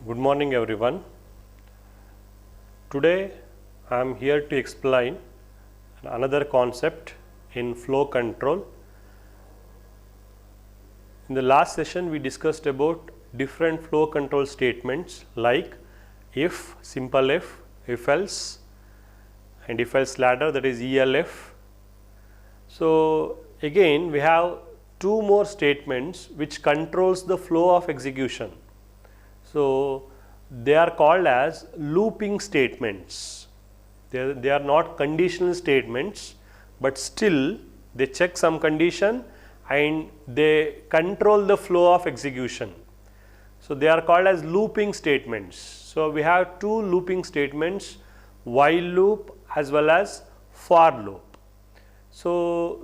Good morning everyone. Today I am here to explain another concept in flow control. In the last session we discussed about different flow control statements like if, simple if else and if else ladder, that is ELF. So again we have two more statements which controls the flow of execution. So they are called as looping statements. They are not conditional statements, but still they check some condition and they control the flow of execution. So they are called as looping statements. So we have two looping statements, while loop as well as for loop. So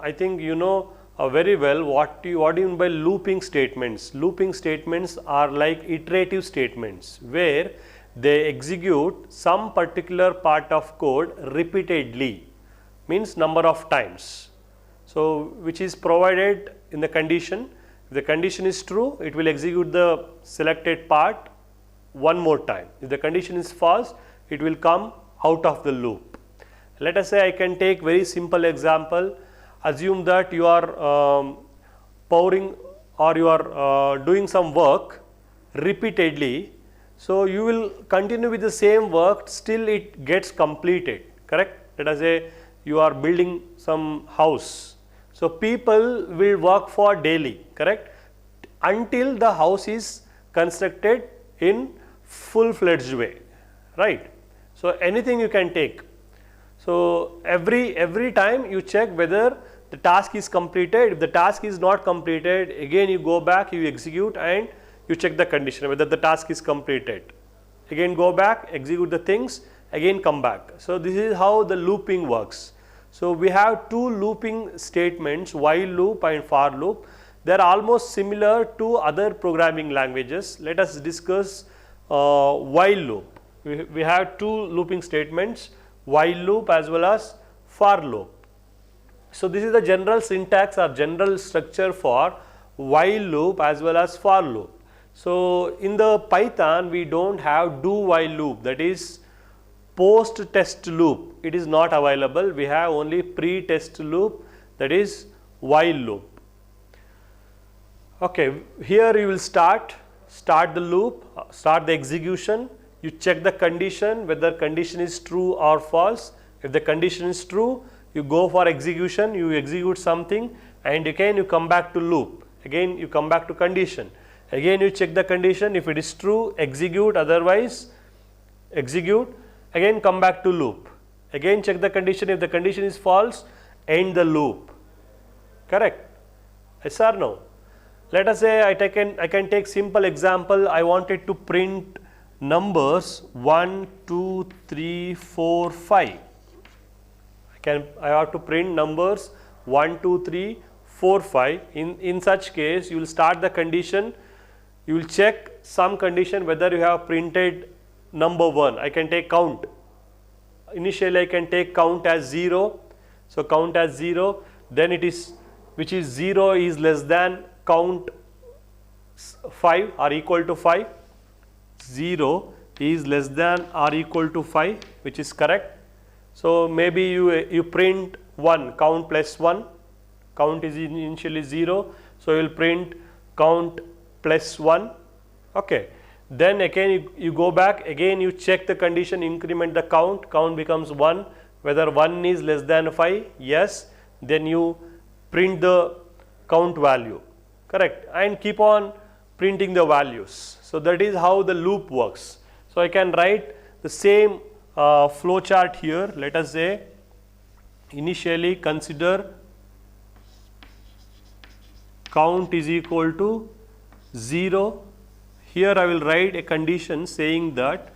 I think you know very well what do you mean by looping statements. Looping statements are like iterative statements where they execute some particular part of code repeatedly, means number of times. So which is provided in the condition. If the condition is true, it will execute the selected part one more time. If the condition is false, it will come out of the loop. Let us say I can take very simple example. Assume that you are pouring or you are doing some work repeatedly. So you will continue with the same work till it gets completed, correct? Let us say you are building some house. So people will work for daily, correct? Until the house is constructed in full-fledged way, right? So anything you can take. So every time you check whether the task is completed. If the task is not completed, again you go back, you execute and you check the condition whether the task is completed. Again go back, execute the things, again come back. So this is how the looping works. So we have two looping statements, while loop and for loop. They are almost similar to other programming languages. Let us discuss while loop. We have two looping statements, while loop as well as for loop. So this is the general syntax or general structure for while loop as well as for loop. So in the Python we don't have do while loop, that is post test loop. It is not available. We have only pre test loop, that is while loop. Okay, here you will start the loop, start the execution. You check the condition whether condition is true or false. If the condition is true, you go for execution, you execute something and again you come back to loop. Again you come back to condition. Again you check the condition, if it is true, execute, otherwise execute. Again come back to loop. Again check the condition, if the condition is false, end the loop. Correct? Yes or no? Let us say I can take simple example. I wanted to print numbers 1, 2, 3, 4, 5. I have to print numbers 1, 2, 3, 4, 5. In such case, you will start the condition. You will check some condition whether you have printed number 1. I can take count. Initially, I can take count as 0. So count as 0. Then it is, which is 0 is less than count 5 or equal to 5. 0 is less than or equal to 5, which is correct. So maybe you print 1, count plus 1, count is initially 0, so you will print count plus 1, okay. Then again you go back, again you check the condition, increment the count, count becomes 1, whether 1 is less than 5, yes, then you print the count value, correct, and keep on printing the values. So that is how the loop works. So I can write the same flow chart here. Let us say initially consider count is equal to 0. Here I will write a condition saying that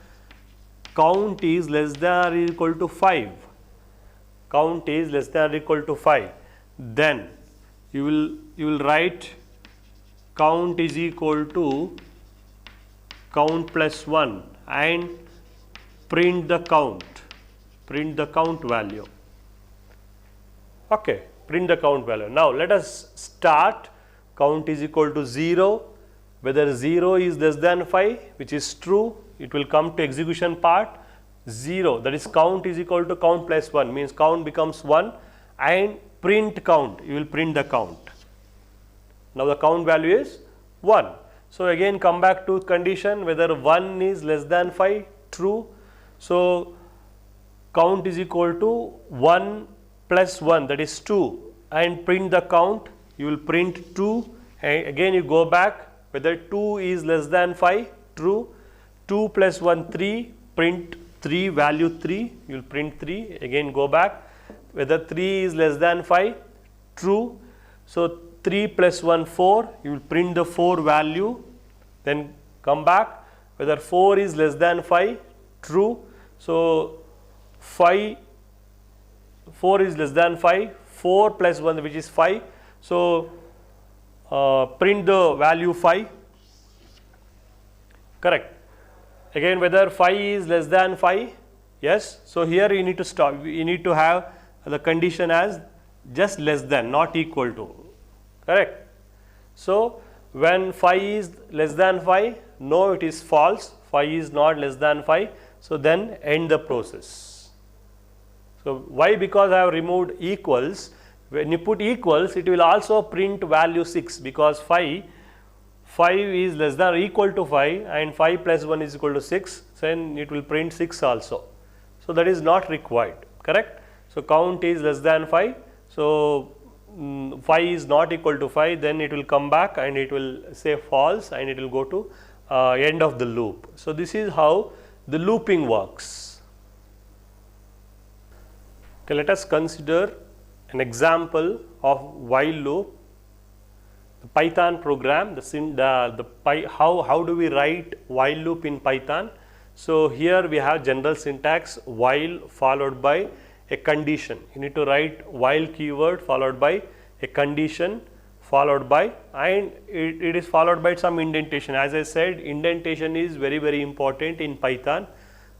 count is less than or equal to 5. Count is less than or equal to 5. Then you will write count is equal to count plus 1 and print the count value. Okay, print the count value. Now let us start count is equal to 0, whether 0 is less than 5, which is true, it will come to execution part. 0, that is count is equal to count plus 1, means count becomes 1, and print count, you will print the count. Now the count value is 1. So again come back to condition, whether 1 is less than 5, true. So count is equal to 1 plus 1, that is 2, and print the count, you will print 2, and again you go back, whether 2 is less than 5, true. 2 plus 1, 3, print 3, value 3, you will print 3, again go back, whether 3 is less than 5, true. So 3 plus 1, 4, you will print the 4 value, then come back, whether 4 is less than 5, true. So 4 is less than 5, 4 plus 1, which is 5, so print the value 5, correct. Again whether 5 is less than 5, yes, so here you need to stop, you need to have the condition as just less than, not equal to, correct. So when 5 is less than 5, no, it is false, 5 is not less than 5, so then end the process. So why? Because I have removed equals. When you put equals, it will also print value 6, because 5 is less than or equal to 5, and 5 plus 1 is equal to 6, then it will print 6 also. So that is not required, correct. So count is less than 5, so 5 is not equal to 5, then it will come back and it will say false, and it will go to end of the loop. So this is how the looping works. Okay, let us consider an example of while loop. The Python program, how do we write while loop in Python? So here we have general syntax, while followed by a condition. You need to write while keyword followed by a condition followed by, and it is followed by some indentation. As I said, indentation is very important in Python.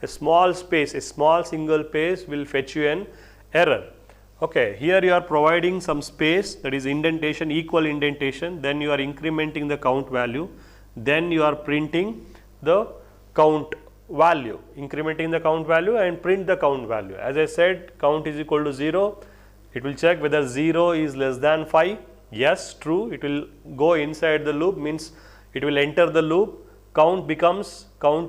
A small space, a small single space will fetch you an error. Okay, here you are providing some space, that is indentation, equal indentation, then you are incrementing the count value, then you are printing the count value, incrementing the count value and print the count value. As I said, count is equal to 0, it will check whether 0 is less than 5, yes, true, it will go inside the loop, means it will enter the loop, count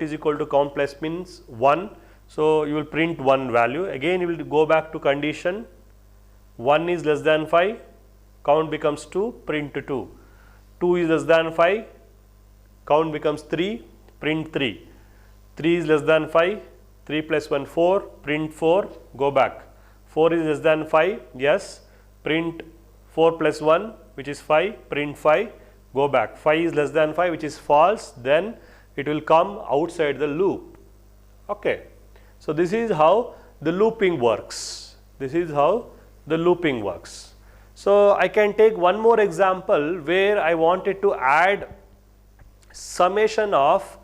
is equal to count plus means 1, so you will print 1 value, again you will go back to condition, 1 is less than 5, count becomes 2, print 2, 2 is less than 5, count becomes 3, print 3, 3 is less than 5, 3 plus 1, 4, print 4, go back, 4 is less than 5, yes, print 4 plus 1, which is 5, print 5, go back, 5 is less than 5, which is false, then it will come outside the loop. Okay. So this is how the looping works. This is how the looping works. So I can take one more example where I wanted to add summation of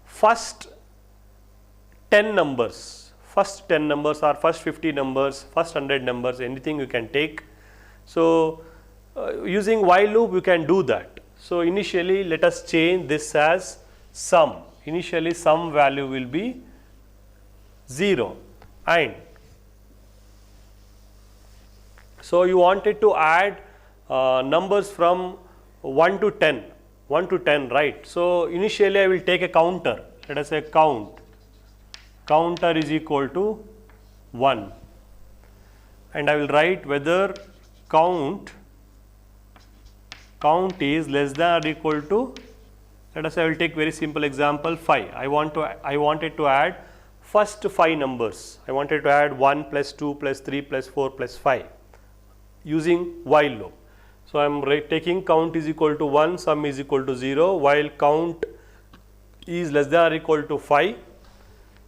first 10 numbers, first 10 numbers or first 50 numbers, first 100 numbers, anything you can take. So using while loop you can do that. So initially let us change this as sum. Initially sum value will be 0, and so you wanted to add numbers from 1 to 10, right. So initially I will take a counter, let us say counter is equal to 1, and I will write whether count is less than or equal to, let us say I will take very simple example 5. I wanted to add first 5 numbers. I wanted to add 1 plus 2 plus 3 plus 4 plus 5 using while loop. So I am taking count is equal to 1, sum is equal to 0, while count is less than or equal to 5.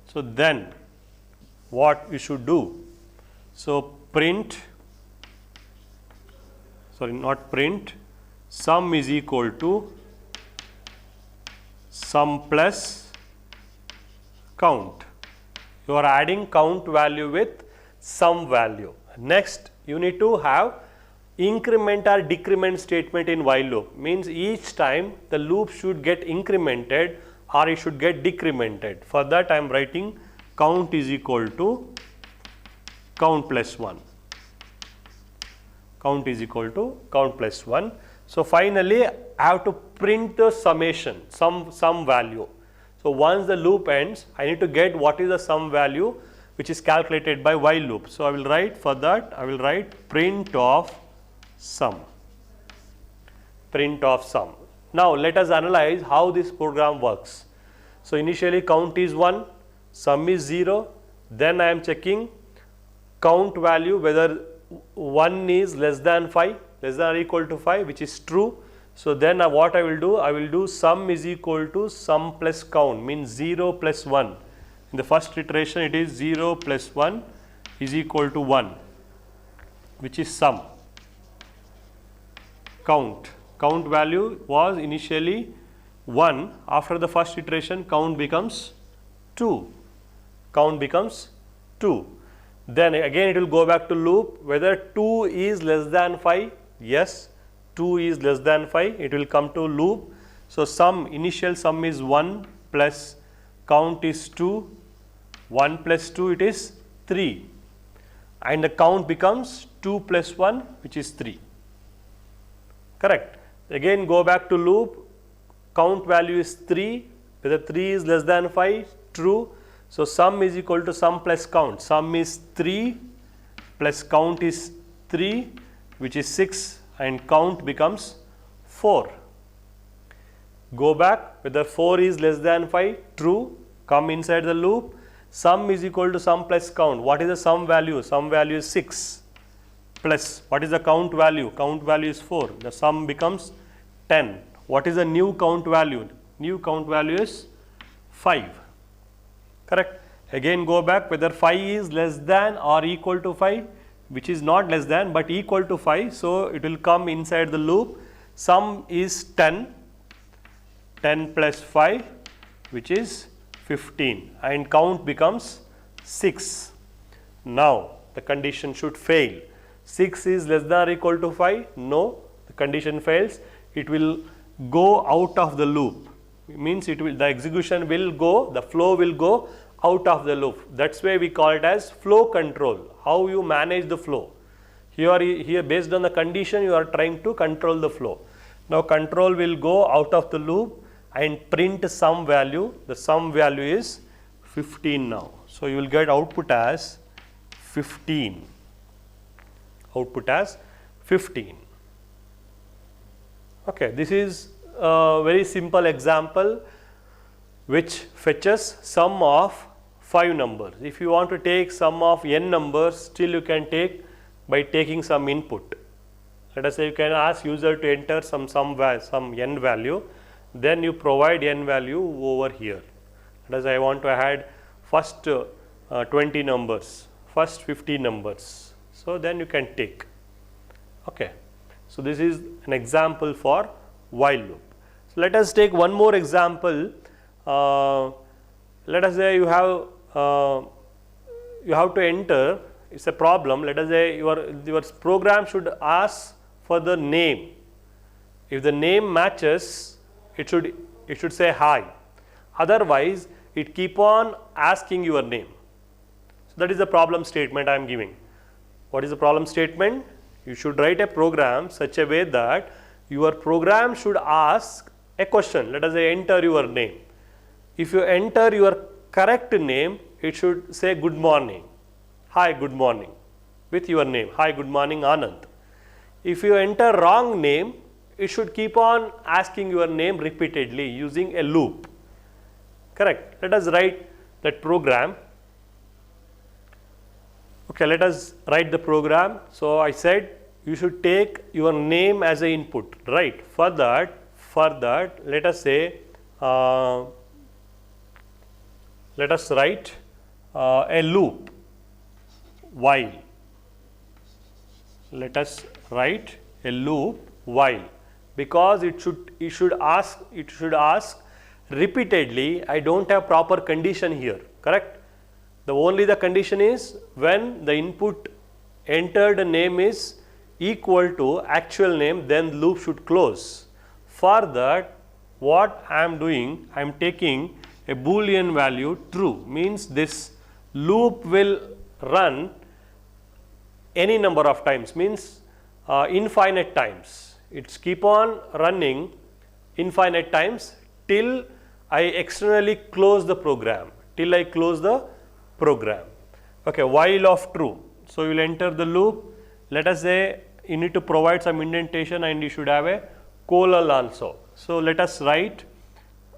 So then what you should do? So sum is equal to sum plus count. You are adding count value with sum value. Next you need to have increment or decrement statement in while loop. Means each time the loop should get incremented or it should get decremented. For that I am writing count is equal to count plus 1. Count is equal to count plus 1. So finally I have to print the summation, some value. So once the loop ends, I need to get what is the sum value which is calculated by while loop. So I will write, for that I will write print of sum. Print of sum. Now let us analyze how this program works. So initially count is 1, sum is 0, then I am checking count value whether 1 is less than 5, less than or equal to 5, which is true. So then what I will do sum is equal to sum plus count, means 0 plus 1. In the first iteration it is 0 plus 1 is equal to 1, which is sum. Count value was initially 1, after the first iteration count becomes 2. Count becomes 2. Then again it will go back to loop, whether 2 is less than 5, yes, 2 is less than 5, it will come to loop. So initial sum is 1 plus count is 2, 1 plus 2 it is 3, and the count becomes 2 plus 1, which is 3. Correct. Again go back to loop, count value is 3, whether 3 is less than 5, true. So sum is equal to sum plus count, sum is 3 plus count is 3, which is 6, and count becomes 4. Go back, whether 4 is less than 5, true, come inside the loop, sum is equal to sum plus count. What is the sum value? Sum value is 6 plus what is the count value? Count value is 4, the sum becomes 10. What is the new count value? New count value is 5. Correct. Again go back, whether 5 is less than or equal to 5, which is not less than but equal to 5. So it will come inside the loop, sum is 10, 10 plus 5, which is 15, and count becomes 6. Now the condition should fail. 6 is less than or equal to 5, no, the condition fails. It will go out of the loop, it means the execution will go, the flow will go out of the loop. That's why we call it as flow control, how you manage the flow. Here based on the condition you are trying to control the flow. Now control will go out of the loop and print some value, the sum value is 15 now. So you will get output as 15, output as 15. Okay, this is a very simple example which fetches sum of 5 numbers. If you want to take sum of n numbers, still you can take by taking some input. Let us say you can ask user to enter some n value, then you provide n value over here. Let us say I want to add first 20 numbers, first 50 numbers. So then you can take. Okay. So this is an example for while loop. So let us take one more example. Let us say you have to enter, it's a problem. Let us say your program should ask for the name. If the name matches, it should say hi. Otherwise it keep on asking your name. So that is the problem statement I am giving. What is the problem statement? You should write a program such a way that your program should ask a question. Let us say enter your name. If you enter your correct name, it should say good morning, hi good morning, with your name, hi good morning Anand. If you enter wrong name, it should keep on asking your name repeatedly using a loop. Correct. Let us write that program. Okay, let us write the program. So I said you should take your name as an input, right? For that, let us say, let us write a loop while. Let us write a loop while, because it should ask repeatedly. I don't have proper condition here, correct? The condition is when the input entered name is equal to actual name, then loop should close. For that, what I am doing, I am taking a boolean value true, means this loop will run any number of times, means infinite times. It's keep on running infinite times till I externally close the program, till I close the program. Okay, while of true. So you will enter the loop. Let us say you need to provide some indentation and you should have a colon also. So let us write,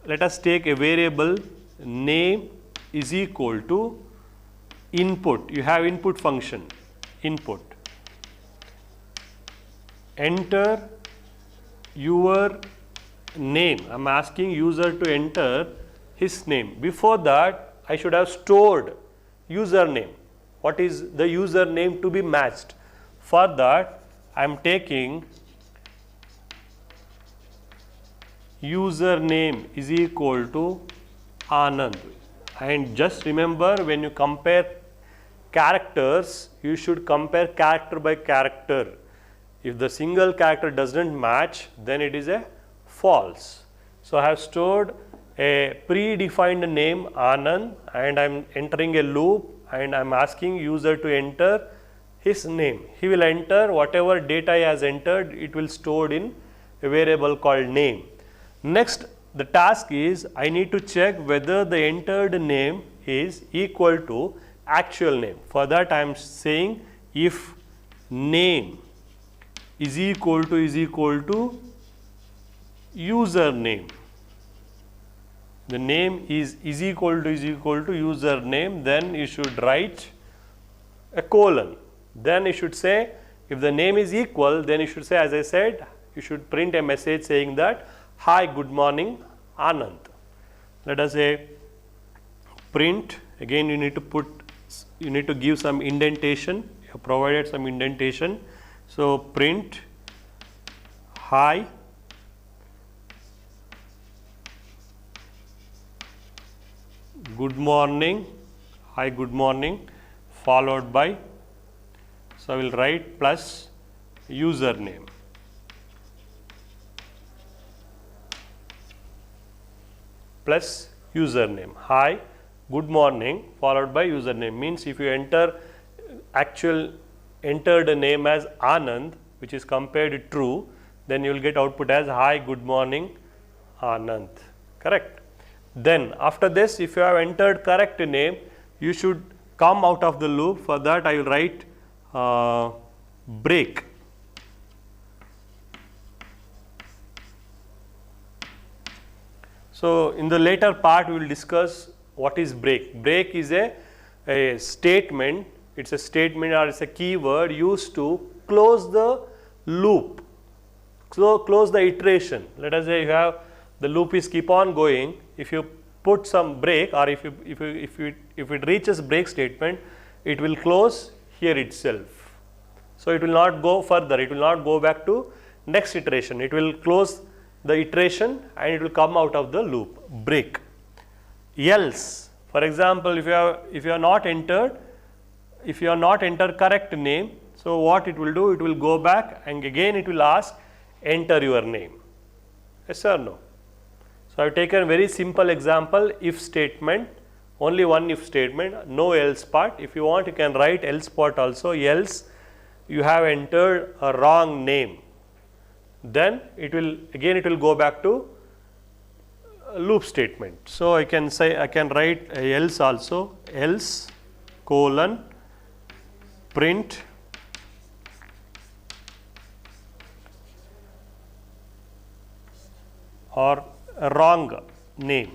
let us take a variable name is equal to input. You have input function, input. Enter your name. I am asking user to enter his name. Before that, I should have stored username. What is the username to be matched? For that, I am taking username is equal to Anand. And just remember, when you compare characters, you should compare character by character. If the single character doesn't match, then it is a false. So I have stored a predefined name Anand and I am entering a loop and I am asking user to enter his name. He will enter whatever data he has entered, it will stored in a variable called name. Next, the task is I need to check whether the entered name is equal to actual name. For that I am saying if name is equal to username. The name is equal to username, then you should write a colon. Then you should say if the name is equal, then you should say, as I said, you should print a message saying that hi, good morning Anand. Let us say print, again you need to give some indentation, you have provided some indentation. So print hi good morning, hi good morning, followed by, so I will write plus username. Plus username, hi good morning followed by username, means if you enter entered a name as Anand, which is compared true, then you will get output as hi good morning Anand, correct. Then after this, if you have entered correct name, you should come out of the loop. For that I will write break. So in the later part we will discuss what is break. Break is a statement, it's a statement or it's a keyword used to close the loop, close the iteration. Let us say you have the loop is keep on going. If you put some break or if it reaches break statement, it will close here itself. So it will not go further, it will not go back to next iteration, it will close the iteration and it will come out of the loop, break. Else, for example, if you are not entered correct name, so what it will do, it will go back and again it will ask enter your name, yes or no. So I have taken a very simple example, if statement, only one if statement, no else part. If you want, you can write else part also, else you have entered a wrong name, then it will go back to loop statement. So I can write else also, else colon print or a wrong name.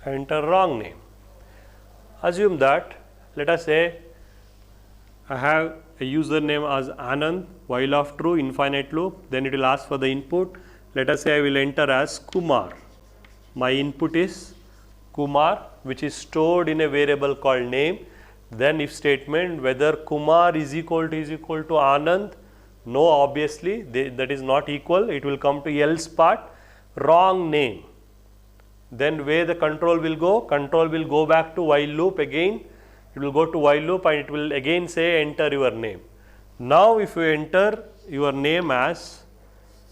Enter wrong name. Assume that, let us say I have a username as Anand, while of true, infinite loop, then it will ask for the input. Let us say I will enter as Kumar. My input is Kumar, which is stored in a variable called name. Then if statement, whether Kumar is equal to Anand, no, obviously that is not equal, it will come to else part, wrong name. then where the control will go? Control will go back to while loop again. It will go to while loop and it will again say enter your name. Now if you enter your name as,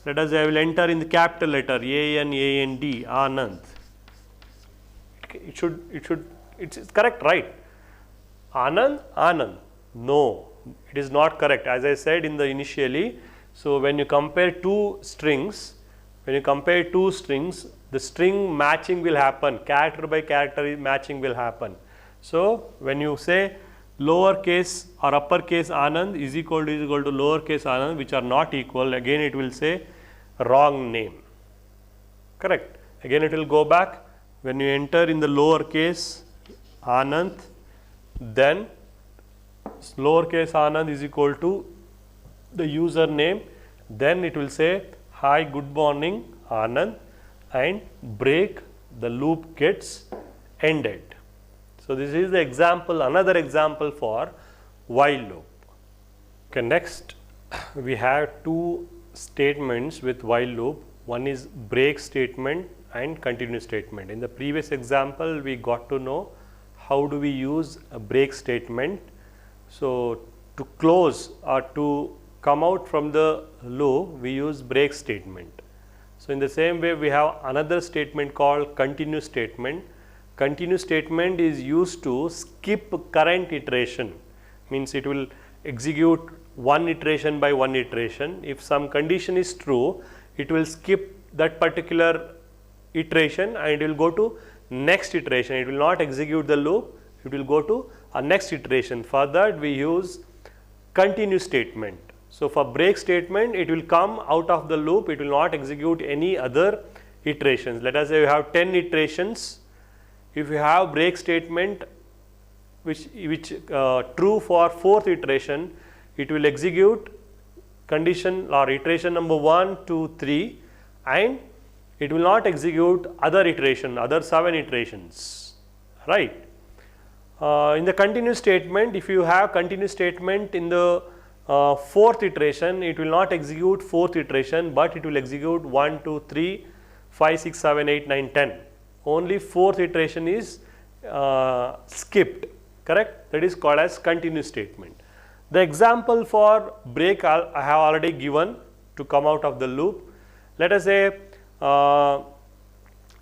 let us say I will enter in the capital letter ANAND, Anand. It's correct, right? Anand. No, it is not correct, as I said in the initially. So when you compare two strings, the string matching will happen, character by character matching will happen. So when you say lowercase or uppercase Anand is equal to lowercase Anand, which are not equal, again it will say wrong name. Correct. Again it will go back. When you enter in the lowercase Anand, then lowercase Anand is equal to the username, then it will say hi, good morning Anand, and break, the loop gets ended. So this is the example, another example for while loop. Okay, next we have two statements with while loop. One is break statement and continue statement. In the previous example we got to know how do we use a break statement. So to close or to come out from the loop we use break statement. So in the same way we have another statement called continue statement. Continue statement is used to skip current iteration, means it will execute one iteration by one iteration. If some condition is true, it will skip that particular iteration and it will go to next iteration. It will not execute the loop, it will go to a next iteration. For that we use continue statement. So for break statement it will come out of the loop, it will not execute any other iterations. Let us say you have 10 iterations. If you have break statement which true for fourth iteration, it will execute condition or iteration number 1, 2, 3 and it will not execute other 7 iterations, right. In the continue statement, if you have continue statement in the fourth iteration, it will not execute fourth iteration, but it will execute 1, 2, 3, 5, 6, 7, 8, 9, 10. Only fourth iteration is skipped, correct? That is called as continue statement. The example for break I have already given to come out of the loop. Let us say I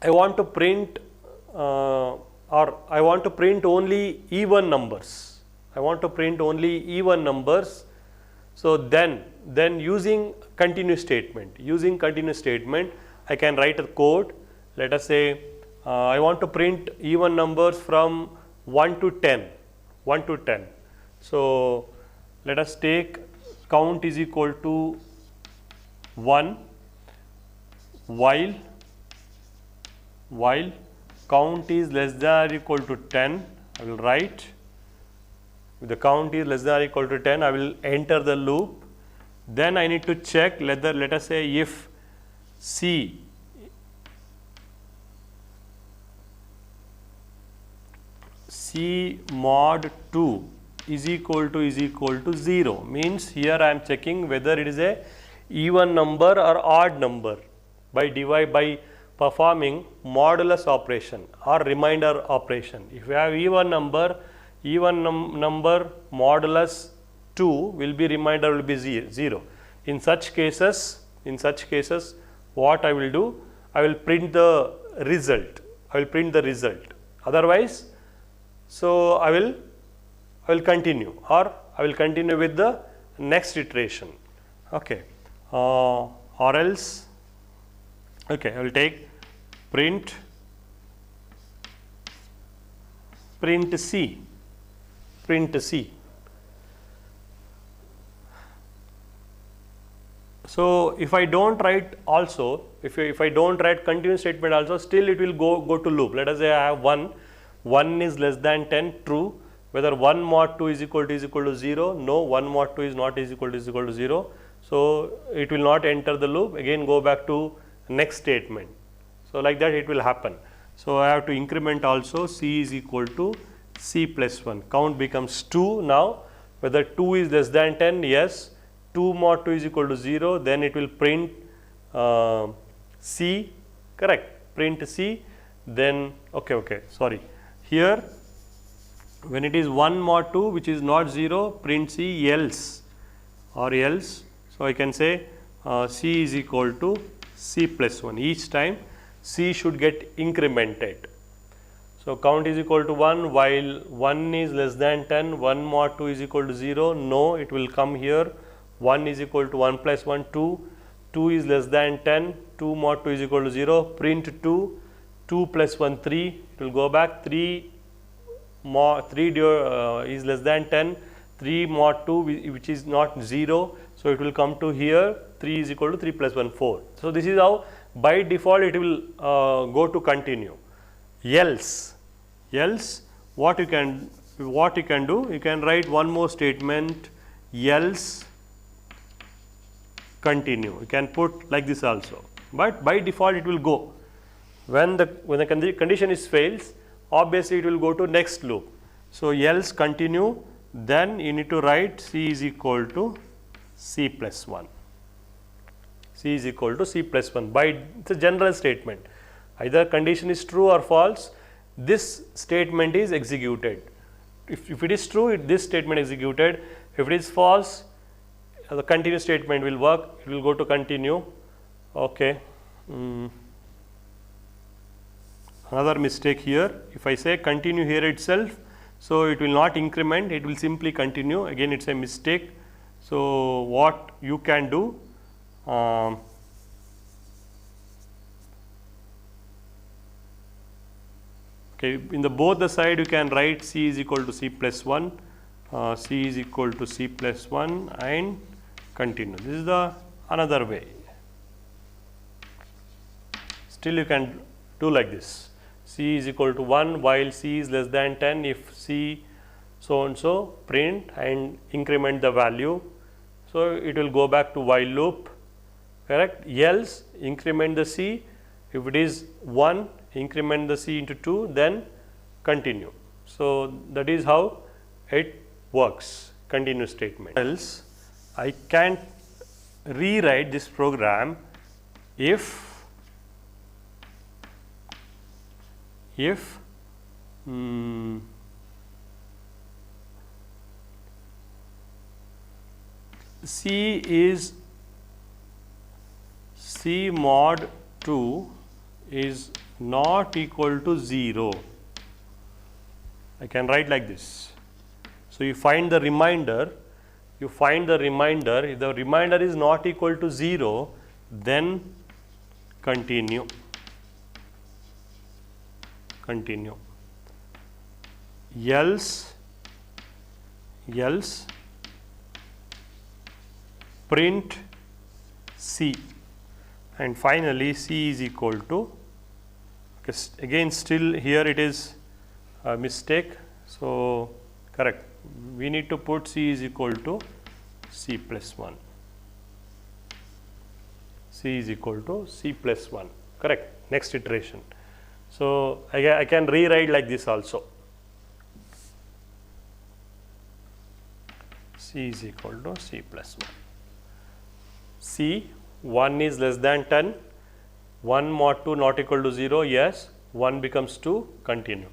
want to print or I want to print only even numbers. So then using continue statement, I can write a code. Let us say I want to print even numbers from 1 to 10. So let us take count is equal to 1 while count is less than or equal to 10. I will write, if the count is less than or equal to 10, I will enter the loop. Then I need to check let us say if C mod 2 is equal to 0, means here I am checking whether it is a even number or odd number by performing modulus operation or remainder operation. If you have even number modulus 2 will be remainder will be 0. In such cases what I will do, I will print the result. Otherwise, so I will continue with the next iteration. Okay, or else, okay, I will take print C. So if I don't write also, if I don't write continue statement also, still it will go to loop. Let us say I have 1 is less than 10, true. Whether 1 mod 2 is equal to 0, no, 1 mod 2 is not equal to 0. So it will not enter the loop, again go back to next statement. So like that it will happen. So I have to increment also C is equal to C plus 1. Count becomes 2 now. Whether 2 is less than 10, yes. 2 mod 2 is equal to 0, then it will print C, correct, print C. then sorry, here when it is 1 mod 2 which is not 0, print C else or else. So, I can say C is equal to C plus 1, each time C should get incremented. So, count is equal to 1, while 1 is less than 10, 1 mod 2 is equal to 0, no, it will come here, 1 is equal to 1 plus 1, 2, 2 is less than 10, 2 mod 2 is equal to 0, print 2, 2 plus 1 3, it will go back, 3 is less than 10, 3 mod 2 which is not 0, so it will come to here, 3 is equal to 3 plus 1 4. So, this is how by default it will go to continue. Else what you can do, you can write one more statement, else continue, you can put like this also, but by default it will go. When the condition is fails, obviously it will go to next loop. So, else continue, then you need to write C is equal to C plus 1, C is equal to C plus 1, by the general statement, either condition is true or false, this statement is executed. If it is true, this statement executed, if it is false, the continue statement will work, it will go to continue. Okay. Another mistake here, if I say continue here itself, so it will not increment, it will simply continue, again it is a mistake. So, what you can do, in the both the side you can write C is equal to C plus 1, C is equal to C plus 1 and continue. This is the another way. Still you can do like this, C is equal to 1 while C is less than 10, if C so and so, print and increment the value. So, it will go back to while loop, correct. Else increment the C, if it is 1 increment the C into 2, then continue. So, that is how it works, continue statement. Else I can rewrite this program if C is C mod 2 is not equal to 0, I can write like this. So, you find the remainder, if the remainder is not equal to 0, then continue. Else print C, and finally C is equal to, again still here it is a mistake. So, correct, we need to put C is equal to C plus 1, C is equal to C plus 1, correct, next iteration. So, I can rewrite like this also, C is equal to C plus 1. C 1 is less than 10, 1 mod 2 not equal to 0, yes, 1 becomes 2, continue.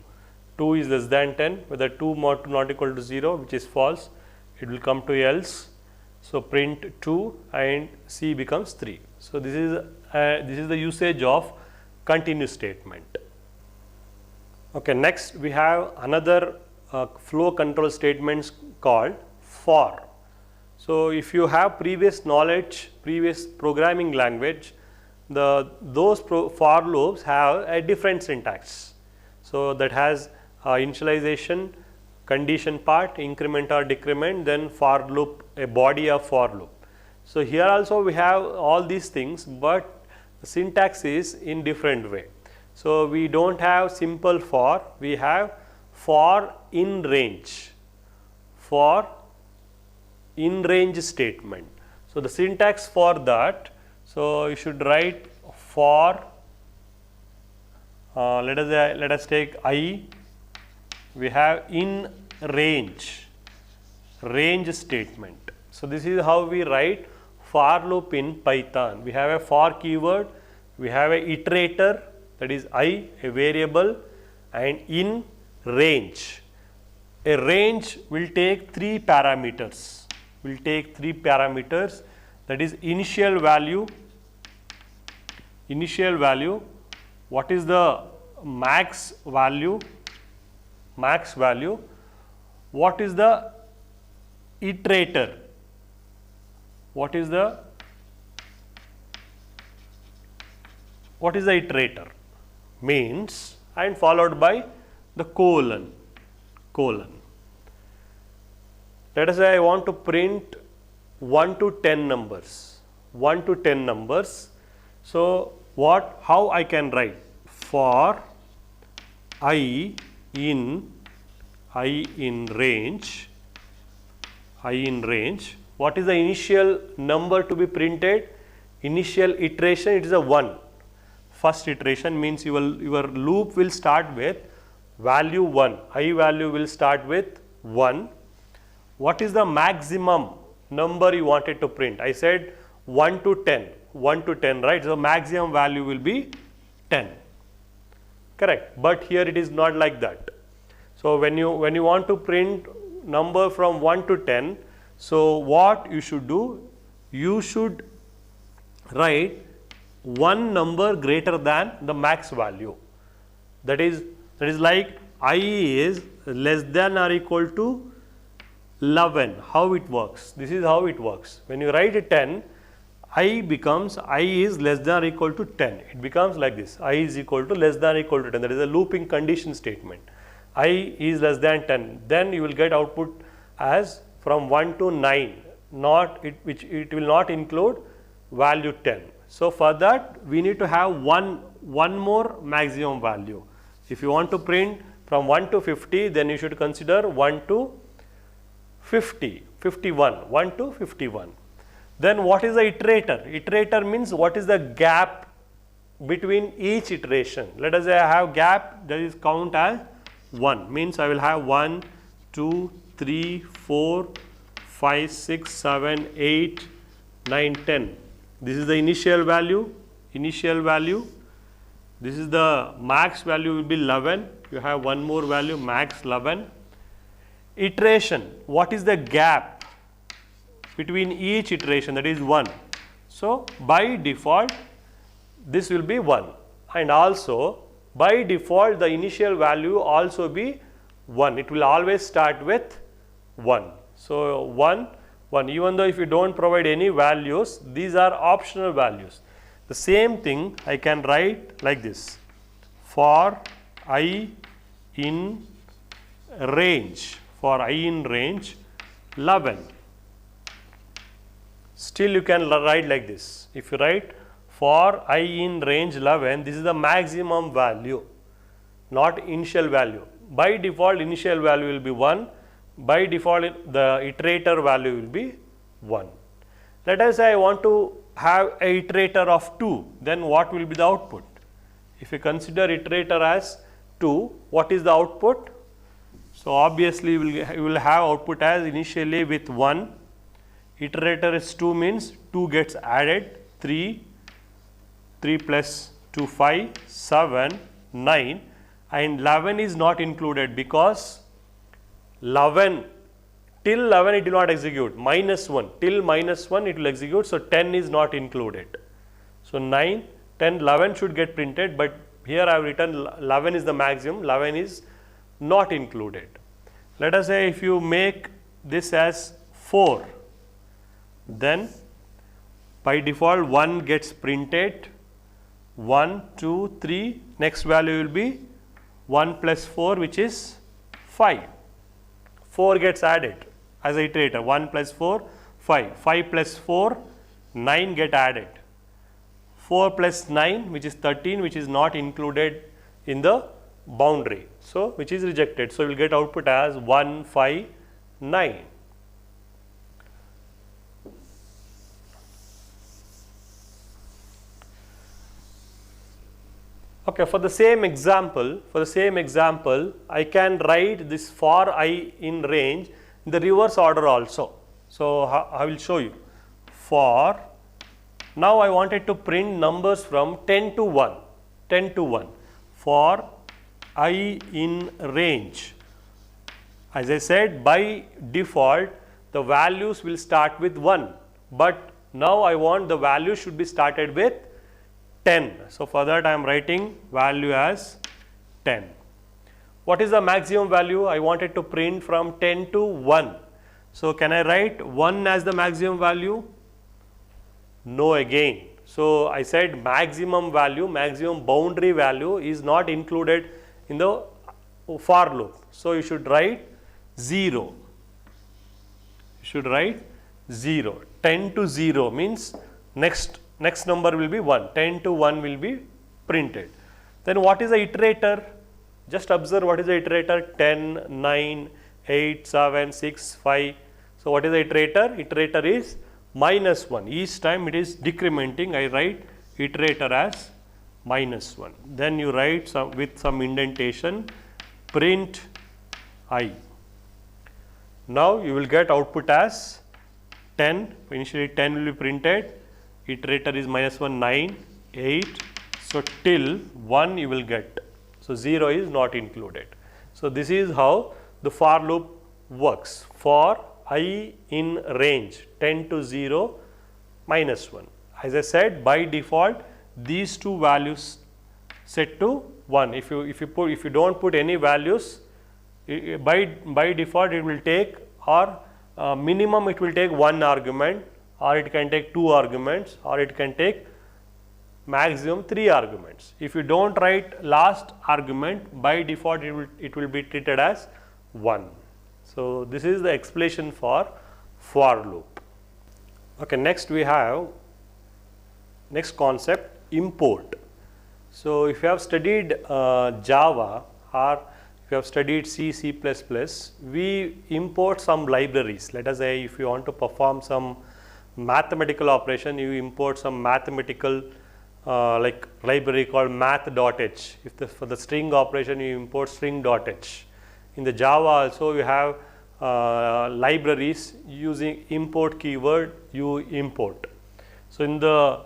2 is less than 10, whether 2 mod 2 not equal to 0, which is false, it will come to else. So, print 2 and C becomes 3. So, this is the usage of continue statement. Okay, next we have another flow control statements called for. So, if you have previous knowledge, previous programming language, those for loops have a different syntax. So, that has initialization, condition part, increment or decrement, then for loop, a body of for loop. So, here also we have all these things, but the syntax is in different way. So, we do not have simple for, we have for in range, for in range statement. So, the syntax for that, so you should write for, let us take I, we have in range statement. So, this is how we write for loop in Python. We have a for keyword, we have a iterator, that is I a variable and in range. A range will take three parameters, that is initial value, what is the max value, what is the iterator, means, and followed by the colon. Let us say I want to print 1 to 10 numbers. So how I can write? For I in range, what is the initial number to be printed? Initial iteration, it is a 1. First iteration means your loop will start with value 1. I value will start with 1. What is the maximum number you wanted to print? I said 1 to 10, right? So maximum value will be 10. Correct. But here it is not like that. So when you want to print number from 1 to 10, so what you should do? You should write one number greater than the max value. That is like I is less than or equal to 11. How it works? This is how it works. When you write a 10, I is less than or equal to 10. It becomes like this. I is equal to less than or equal to 10. That is a looping condition statement. I is less than 10. Then you will get output as from 1 to 9. Which it will not include value 10. So for that we need to have one more maximum value. If you want to print from 1 to 50, then you should consider 1 to 1 to 51. Then what is the iterator? Iterator means what is the gap between each iteration. Let us say I have gap that is count as 1, means I will have 1, 2, 3, 4, 5, 6, 7, 8, 9, 10. This is the initial value. This is the max value will be 11. You have one more value, max 11. Iteration, what is the gap between each iteration? That is 1. So by default this will be 1, and also by default the initial value also be 1. It will always start with 1. So 1, even though if you don't provide any values, these are optional values. The same thing I can write like this: for I in range, 11. Still you can write like this. If you write for I in range 11, this is the maximum value, not initial value. By default initial value will be 1. By default the iterator value will be 1. Let us say I want to have a iterator of 2, then what will be the output? If you consider iterator as 2, what is the output? So obviously you will have output as initially with 1. Iterator is 2 means 2 gets added, 3 plus 2, 5, 7, 9, and 11 is not included because 11 till 11 it will not execute, -1 till -1 it will execute, so 10 is not included. So 9, 10, 11 should get printed, but here I have written 11 is the maximum, 11 is not included. Let us say if you make this as 4, then by default 1 gets printed, 1, 2, 3, next value will be 1 plus 4, which is 5. 4 gets added as a iterator, 1 plus 4, 5, 5 plus 4, 9 get added, 4 plus 9 which is 13, which is not included in the boundary, so which is rejected. So you will get output as 1, 5, 9. Okay, for the same example, I can write this for I in range in the reverse order also. So I will show you. For now I wanted to print numbers from 10 to 1. 10 to 1. For I in range, as I said, by default the values will start with 1, but now I want the value should be started with 10. So for that I am writing value as 10. What is the maximum value? I wanted to print from 10 to 1. So can I write 1 as the maximum value? No again. So I said maximum value, maximum boundary value is not included in the for loop. So you should write 0. You should write 0. 10 to 0 means next number will be 1. 10 to 1 will be printed. Then what is the iterator? Just observe what is the iterator. 10, 9, 8, 7, 6, 5. So what is the iterator? Iterator is -1. Each time it is decrementing. I write iterator as -1. Then you write with some indentation print I. Now you will get output as 10. Initially 10 will be printed. Iterator is -1, 9, 8. So till 1 you will get. So 0 is not included. So this is how the for loop works. For I in range 10 to 0 -1. As I said, by default these two values set to 1. If you don't put any values, by default it will take, or minimum it will take 1 argument, or it can take 2 arguments, or it can take maximum 3 arguments. If you don't write last argument, by default it will be treated as 1. So this is the explanation for loop. Okay, next we have next concept, import. So if you have studied Java, or if you have studied C, C++, we import some libraries. Let us say if you want to perform some mathematical operation, you import some mathematical like library called math.h. For the string operation you import string.h. In the Java also you have libraries using import keyword, you import. So in the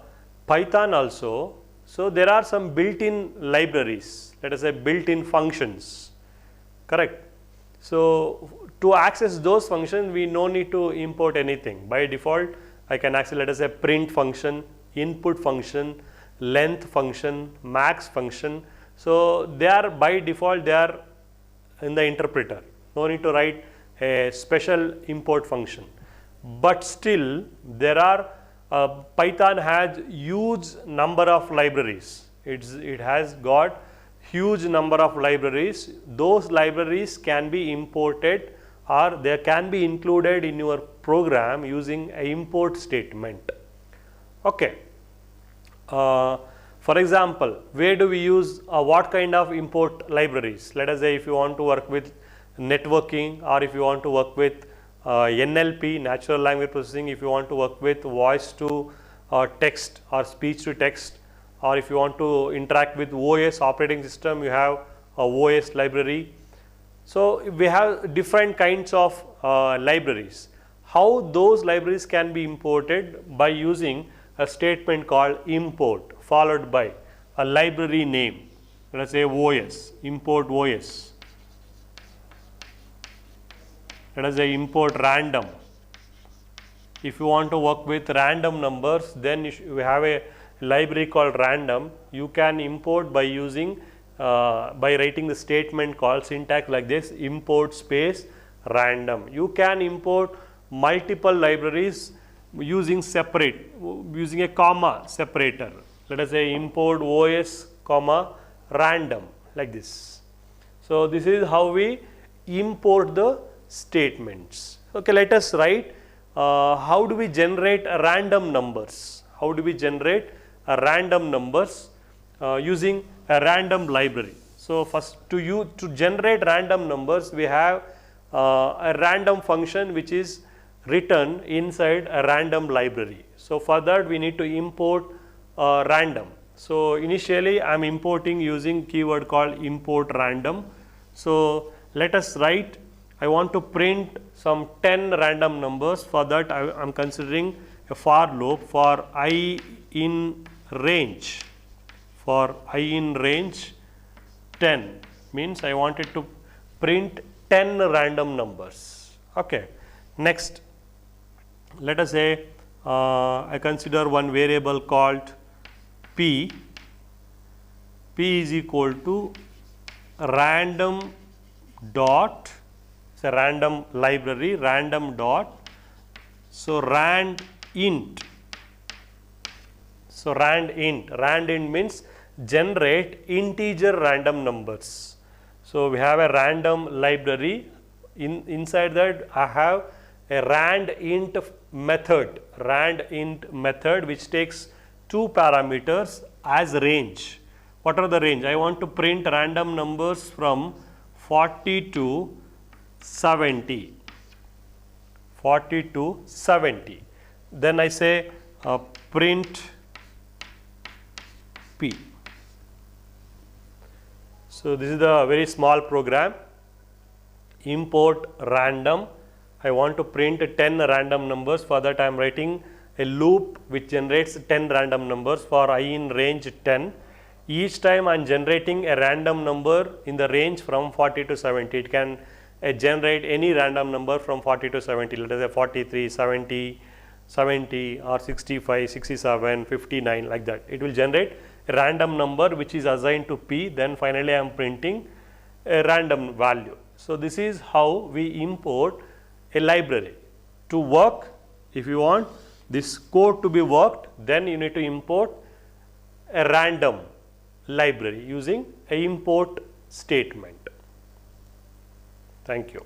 Python also, so there are some built-in libraries, let us say built-in functions, correct. So to access those functions we no need to import anything. By default I can access, let us say, print function, input function, length function, max function. So they are by default they are in the interpreter. No need to write a special import function. But still there are Python has huge number of libraries. It has got huge number of libraries. Those libraries can be imported, or they can be included in your program using an import statement. Okay. For example, where do we use what kind of import libraries? Let us say if you want to work with networking, or if you want to work with NLP, natural language processing, if you want to work with voice to text or speech to text, or if you want to interact with OS operating system, you have a OS library. So we have different kinds of libraries. How those libraries can be imported? By using a statement called import followed by a library name. Let us say OS, import OS. Let us say import random. If you want to work with random numbers, then you have a library called random. You can import by using by writing the statement called syntax like this, import space random. You can import multiple libraries using using a comma separator. Let us say import OS comma random like this. So this is how we import the statements. Okay, let us write how do we generate random numbers. How do we generate random numbers using a random library. So first to generate random numbers, we have a random function which is written inside a random library. So for that we need to import random. So initially I am importing using keyword called import random. So let us write, I want to print some 10 random numbers. For that I am considering a for loop for I in range. for I in range 10 means I wanted to print 10 random numbers. Okay. Next, let us say I consider one variable called p. P is equal to random dot, it's a random library, random dot, so rand int. So rand int means generate integer random numbers. So we have a random library, inside that I have a rand int method which takes two parameters as range. What are the range? I want to print random numbers from 40 to 70. 40 to 70. Then I say print p. So this is the very small program. Import random. I want to print 10 random numbers. For that I am writing a loop which generates 10 random numbers for I in range 10. Each time I am generating a random number in the range from 40 to 70. It can generate any random number from 40 to 70. Let us say 43, 70, 70 or 65, 67, 59, like that. It will generate a random number which is assigned to p. Then finally I am printing a random value. So this is how we import a library. To work, if you want this code to be worked, then you need to import a random library using a import statement. Thank you.